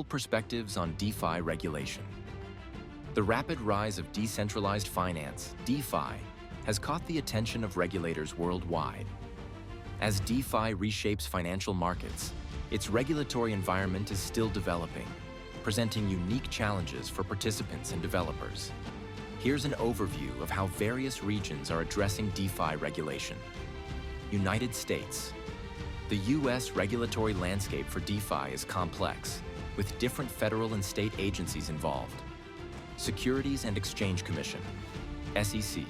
perspectives on DeFi regulation. The rapid rise of decentralized finance, DeFi, has caught the attention of regulators worldwide. As DeFi reshapes financial markets, its regulatory environment is still developing, presenting unique challenges for participants and developers. Here's an overview of how various regions are addressing DeFi regulation. United States. The U.S. regulatory landscape for DeFi is complex, with different federal and state agencies involved. Securities and Exchange Commission, SEC.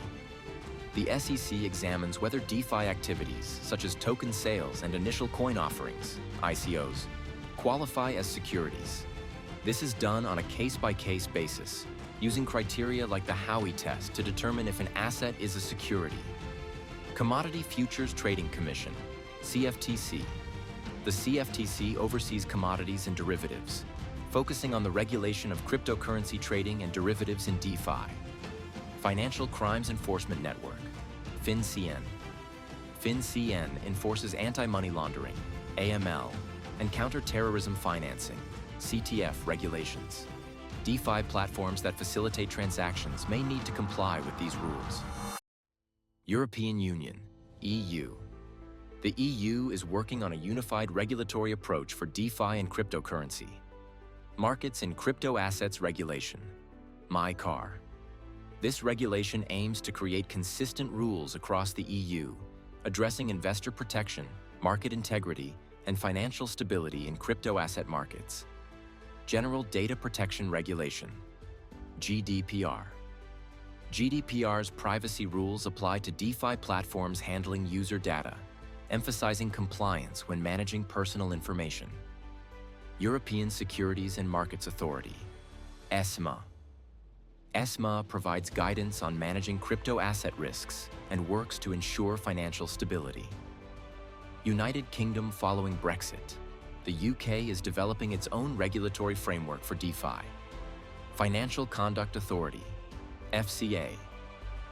The SEC examines whether DeFi activities, such as token sales and initial coin offerings, ICOs, qualify as securities. This is done on a case-by-case basis, using criteria like the Howey test to determine if an asset is a security. Commodity Futures Trading Commission, CFTC. The CFTC oversees commodities and derivatives, focusing on the regulation of cryptocurrency trading and derivatives in DeFi. Financial Crimes Enforcement Network, FinCEN. FinCEN enforces anti-money laundering, AML, and counter-terrorism financing, CTF regulations. DeFi platforms that facilitate transactions may need to comply with these rules. European Union, EU. The EU is working on a unified regulatory approach for DeFi and cryptocurrency. Markets in Crypto Assets Regulation, MiCAR. This regulation aims to create consistent rules across the EU, addressing investor protection, market integrity, and financial stability in crypto asset markets. General Data Protection Regulation, GDPR. GDPR's privacy rules apply to DeFi platforms handling user data, emphasizing compliance when managing personal information. European Securities and Markets Authority, ESMA. ESMA provides guidance on managing crypto asset risks and works to ensure financial stability. United Kingdom following Brexit. The UK is developing its own regulatory framework for DeFi. Financial Conduct Authority, FCA.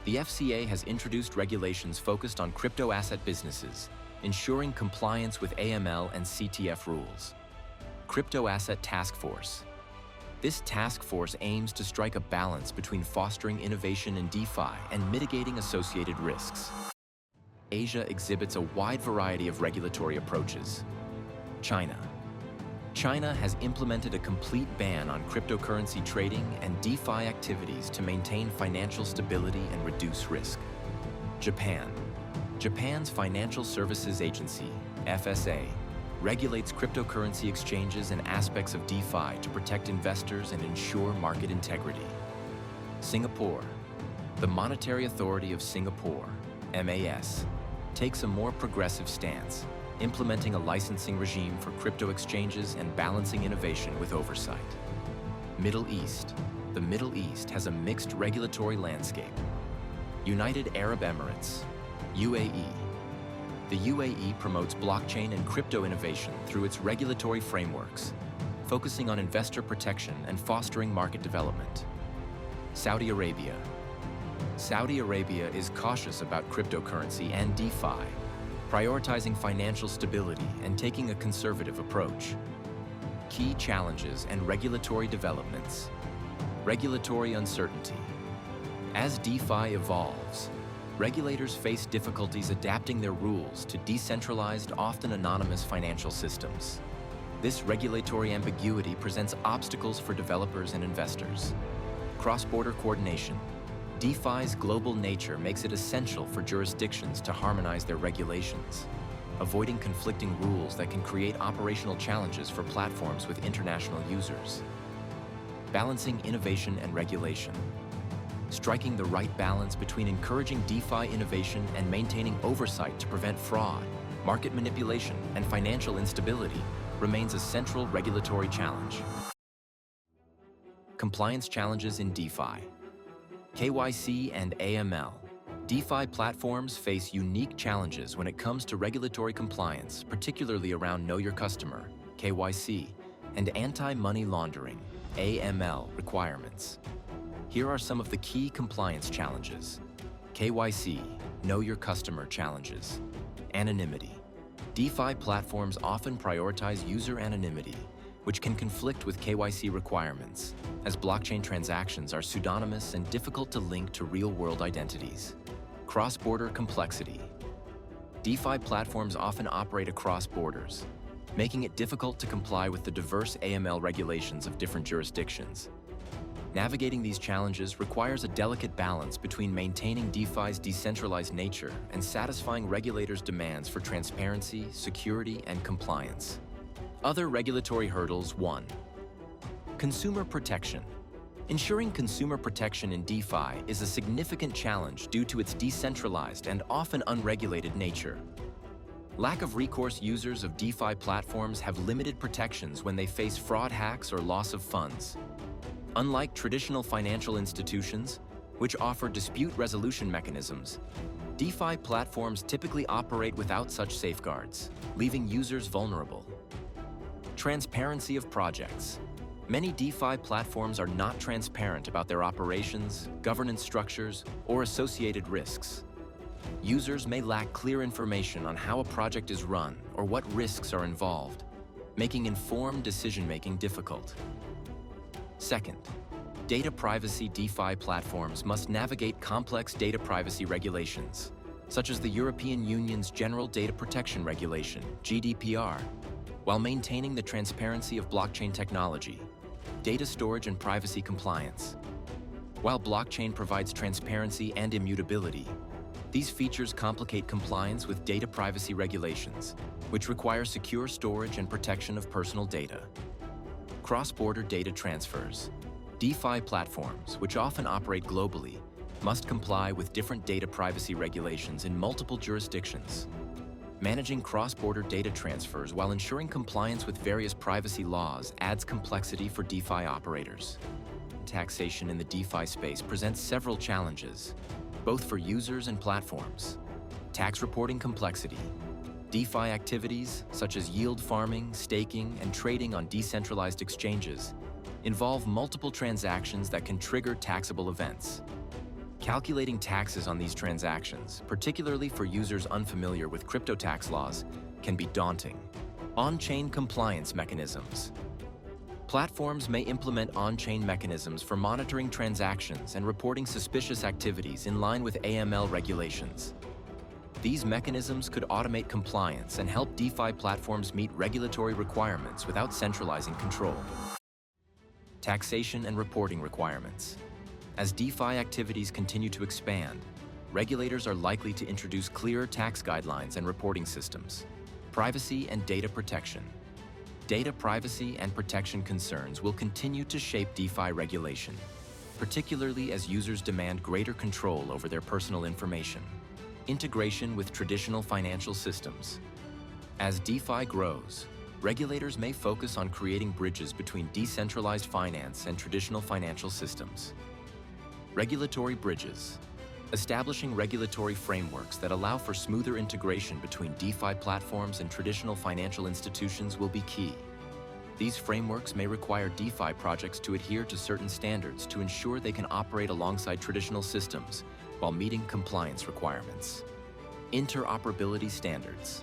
The FCA has introduced regulations focused on crypto asset businesses, ensuring compliance with AML and CTF rules. Crypto Asset Task Force. This task force aims to strike a balance between fostering innovation in DeFi and mitigating associated risks. Asia exhibits a wide variety of regulatory approaches. China. China has implemented a complete ban on cryptocurrency trading and DeFi activities to maintain financial stability and reduce risk. Japan. Japan's Financial Services Agency, FSA, regulates cryptocurrency exchanges and aspects of DeFi to protect investors and ensure market integrity. Singapore. The Monetary Authority of Singapore, MAS, takes a more progressive stance, implementing a licensing regime for crypto exchanges and balancing innovation with oversight. Middle East. The Middle East has a mixed regulatory landscape. United Arab Emirates, UAE. The UAE promotes blockchain and crypto innovation through its regulatory frameworks, focusing on investor protection and fostering market development. Saudi Arabia. Saudi Arabia is cautious about cryptocurrency and DeFi, prioritizing financial stability and taking a conservative approach. Key challenges and regulatory developments. Regulatory uncertainty. As DeFi evolves, regulators face difficulties adapting their rules to decentralized, often anonymous financial systems. This regulatory ambiguity presents obstacles for developers and investors. Cross-border coordination. DeFi's global nature makes it essential for jurisdictions to harmonize their regulations, avoiding conflicting rules that can create operational challenges for platforms with international users. Balancing innovation and regulation. Striking the right balance between encouraging DeFi innovation and maintaining oversight to prevent fraud, market manipulation, and financial instability remains a central regulatory challenge. Compliance challenges in DeFi. KYC and AML. DeFi platforms face unique challenges when it comes to regulatory compliance, particularly around Know Your Customer, KYC, and anti-money laundering, AML requirements. Here are some of the key compliance challenges. KYC, Know Your Customer challenges. Anonymity. DeFi platforms often prioritize user anonymity, which can conflict with KYC requirements, as blockchain transactions are pseudonymous and difficult to link to real-world identities. Cross-border complexity. DeFi platforms often operate across borders, making it difficult to comply with the diverse AML regulations of different jurisdictions. Navigating these challenges requires a delicate balance between maintaining DeFi's decentralized nature and satisfying regulators' demands for transparency, security, and compliance. Other regulatory hurdles. 1. Consumer protection. Ensuring consumer protection in DeFi is a significant challenge due to its decentralized and often unregulated nature. Lack of recourse. Users of DeFi platforms have limited protections when they face fraud, hacks, or loss of funds. Unlike traditional financial institutions, which offer dispute resolution mechanisms, DeFi platforms typically operate without such safeguards, leaving users vulnerable. Transparency of projects. Many DeFi platforms are not transparent about their operations, governance structures, or associated risks. Users may lack clear information on how a project is run or what risks are involved, making informed decision-making difficult. Second, data privacy. DeFi platforms must navigate complex data privacy regulations, such as the European Union's General Data Protection Regulation, GDPR, while maintaining the transparency of blockchain technology, data storage, and privacy compliance. While blockchain provides transparency and immutability, these features complicate compliance with data privacy regulations, which require secure storage and protection of personal data. Cross-border data transfers. DeFi platforms, which often operate globally, must comply with different data privacy regulations in multiple jurisdictions. Managing cross-border data transfers while ensuring compliance with various privacy laws adds complexity for DeFi operators. Taxation in the DeFi space presents several challenges, both for users and platforms. Tax reporting complexity. DeFi activities, such as yield farming, staking, and trading on decentralized exchanges, involve multiple transactions that can trigger taxable events. Calculating taxes on these transactions, particularly for users unfamiliar with crypto tax laws, can be daunting. On-chain compliance mechanisms. Platforms may implement on-chain mechanisms for monitoring transactions and reporting suspicious activities in line with AML regulations. These mechanisms could automate compliance and help DeFi platforms meet regulatory requirements without centralizing control. Taxation and reporting requirements. As DeFi activities continue to expand, regulators are likely to introduce clearer tax guidelines and reporting systems. Privacy and data protection. Data privacy and protection concerns will continue to shape DeFi regulation, particularly as users demand greater control over their personal information. Integration with traditional financial systems. As DeFi grows, regulators may focus on creating bridges between decentralized finance and traditional financial systems. Regulatory bridges. Establishing regulatory frameworks that allow for smoother integration between DeFi platforms and traditional financial institutions will be key. These frameworks may require DeFi projects to adhere to certain standards to ensure they can operate alongside traditional systems while meeting compliance requirements. Interoperability standards.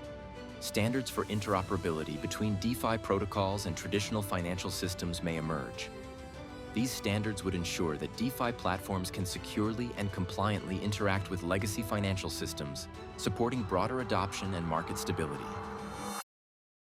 Standards for interoperability between DeFi protocols and traditional financial systems may emerge. These standards would ensure that DeFi platforms can securely and compliantly interact with legacy financial systems, supporting broader adoption and market stability.